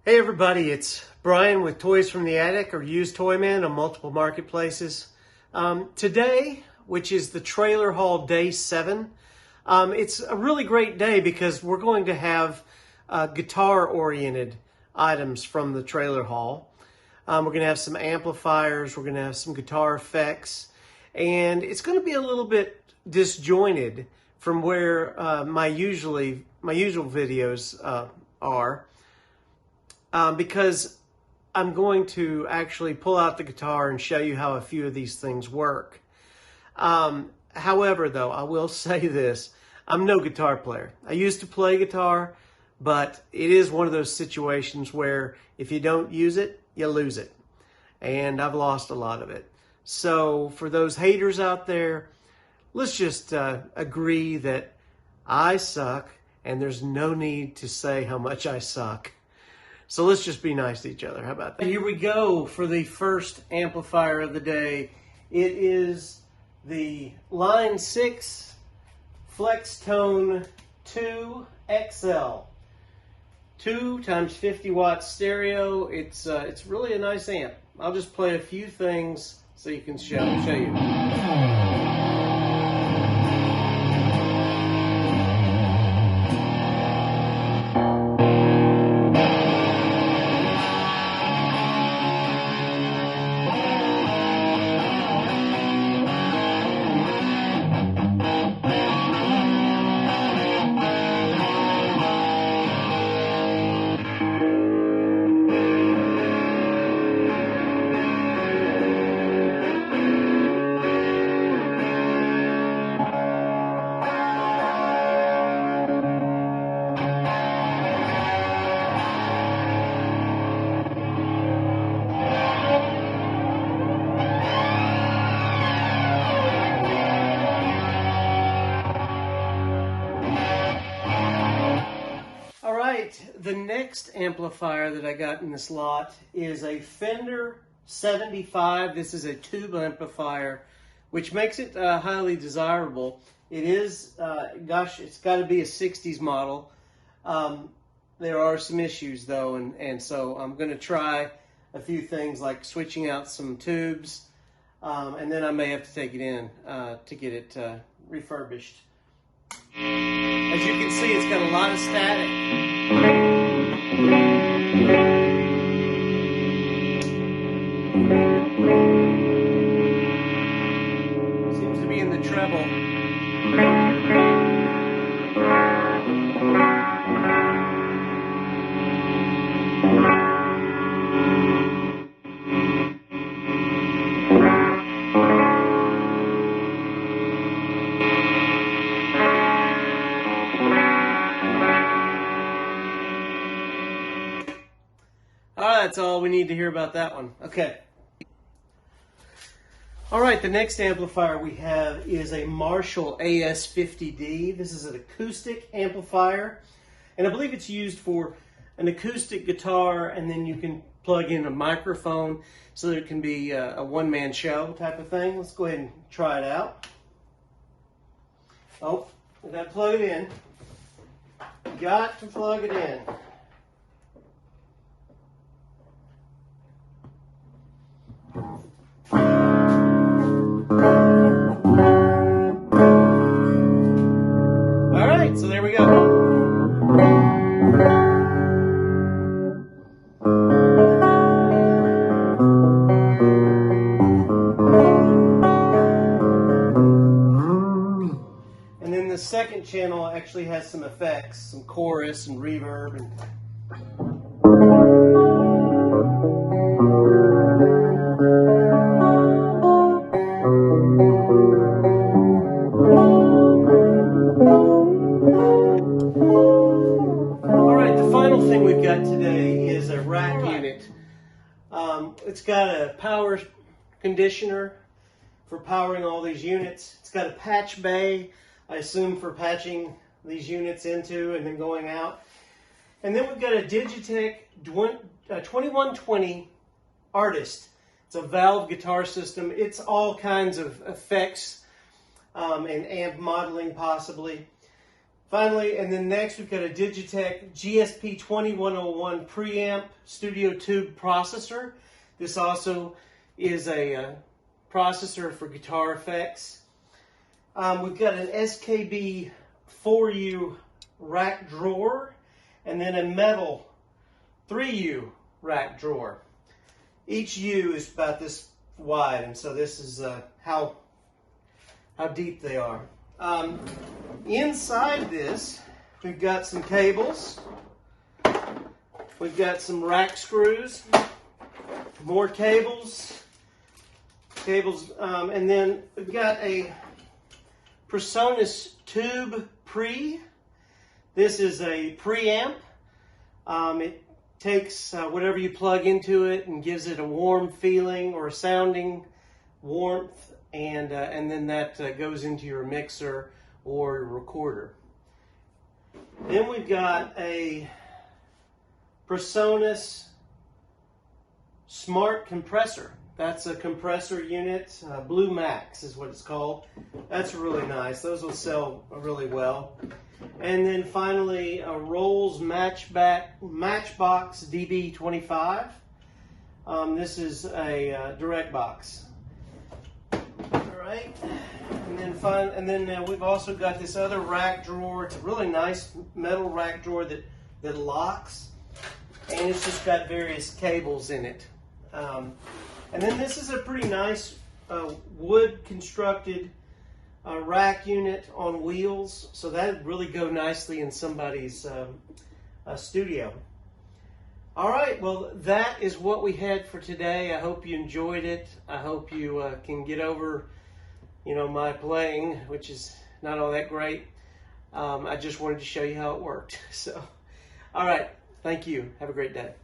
Hey everybody, it's Brian with Toys from the Attic or Used Toy Man on multiple marketplaces. Today, which is the trailer haul day 7, it's a really great day because we're going to have guitar-oriented items from the trailer haul. We're going to have some amplifiers, we're going to have some guitar effects, and it's going to be a little bit disjointed from where my usual videos are. Because I'm going to actually pull out the guitar and show you how a few of these things work. However, though, I will say this. I'm no guitar player. I used to play guitar, but it is one of those situations where if you don't use it, you lose it. And I've lost a lot of it. So for those haters out there, let's just agree that I suck, and there's no need to say how much I suck. So let's just be nice to each other. How about that? Here we go for the first amplifier of the day. It is the Line 6 FlexTone 2 XL. 2 times 50 watt stereo. It's really a nice amp. I'll just play a few things so you can show you. The next amplifier that I got in this lot is a Fender 75. This is a tube amplifier, which makes it highly desirable. It is, it's got to be a 60s model. There are some issues though, and so I'm going to try a few things like switching out some tubes, and then I may have to take it in to get it refurbished. As you can see, it's got a lot of static. Seems to be in the treble. That's all we need to hear about that one. Okay. All right, the next amplifier we have is a Marshall AS50D. This is an acoustic amplifier, and I believe it's used for an acoustic guitar, and then you can plug in a microphone so that it can be a one-man show type of thing. Let's go ahead and try it out. Oh, we got to plug it in. Got to plug it in. So there we go. And then the second channel actually has some effects, some chorus and reverb and today is a rack unit. It's got a power conditioner for powering all these units. It's got a patch bay, I assume for patching these units into and then going out. And then we've got a Digitech 2120 Artist. It's a valve guitar system. It's all kinds of effects and amp modeling possibly. Finally, and then next we've got a Digitech GSP-2101 preamp Studio Tube processor. This also is a processor for guitar effects. We've got an SKB 4U rack drawer, and then a metal 3U rack drawer. Each U is about this wide, and so this is how deep they are. Inside this, we've got some cables. We've got some rack screws, more cables, and then we've got a PreSonus Tube Pre. This is a preamp. It takes whatever you plug into it and gives it a warm feeling or a sounding warmth, and then that goes into your mixer or your recorder. Then we've got a PreSonus Smart Compressor. That's a compressor unit. Blue Max is what it's called. That's really nice. Those will sell really well. And then finally, a Rolls Matchbox DB25. This is a direct box. All right. And then we've also got this other rack drawer. It's a really nice metal rack drawer that locks, and it's just got various cables in it. And then this is a pretty nice wood constructed rack unit on wheels, so that would really go nicely in somebody's studio. All right, well, that is what we had for today. I hope you enjoyed it. I hope you can get over, my playing, which is not all that great. I just wanted to show you how it worked. So, all right, thank you. Have a great day.